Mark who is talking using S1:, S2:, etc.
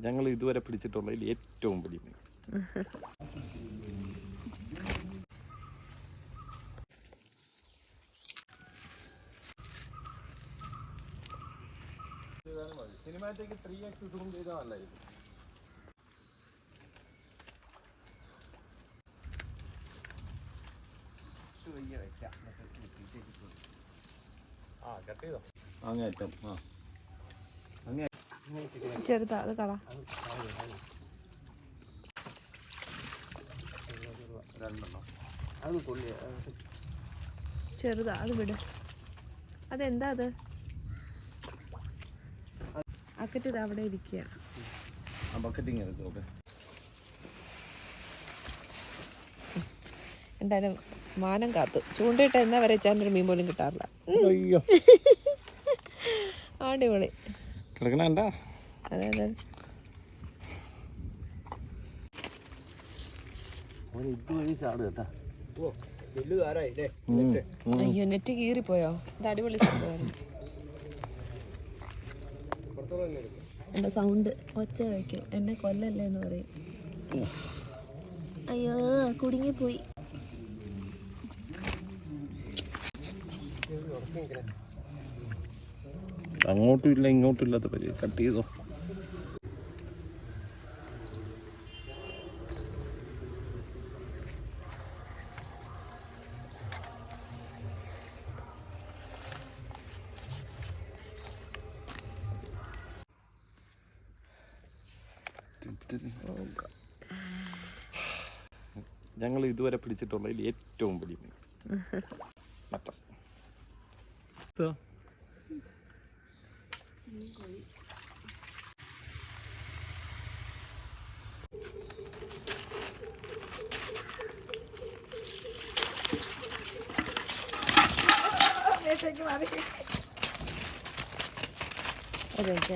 S1: ഞങ്ങൾ ഇതുവരെ പിടിച്ചിട്ടുള്ളതിൽ ഏറ്റവും വലിയ മീൻ. സിനിമാറ്റിക് 3x സൂം ചെയ്താൽ നല്ലതായിരിക്കും. അങ്ങേറ്റം
S2: ചെറുതാ അത് കള ചെറുതാ അത് വിട്. അതെന്താ അത്? ബക്കറ്റ് ഇത് അവിടെ ഇരിക്കുക. എന്തായാലും മാനം കാത്തു. ചൂണ്ടയിട്ട് എന്നാ വരെ വെച്ചാൽ മീൻ പോലും കിട്ടാറില്ല. അടിപൊളി. അതെ അതെ. അയ്യോ നെറ്റ് കീറിപ്പോയോ? ഇത് അടിപൊളി സംഭവമായിരുന്നു. എന്റെ സൗണ്ട് ഒച്ച വയ്ക്കും, എന്നെ കൊല്ലല്ലേ എന്ന് പറയും. അയ്യോ കുടുങ്ങിപ്പോയി.
S1: അങ്ങോട്ടും ഇല്ല ഇങ്ങോട്ടും ഇല്ലാത്ത പരി കട്ട് ചെയ്തോ. ഞങ്ങൾ ഇതുവരെ പിടിച്ചിട്ടുള്ളതിൽ ഏറ്റവും വലിയ മീൻ മട്ടൻ.
S2: അതെ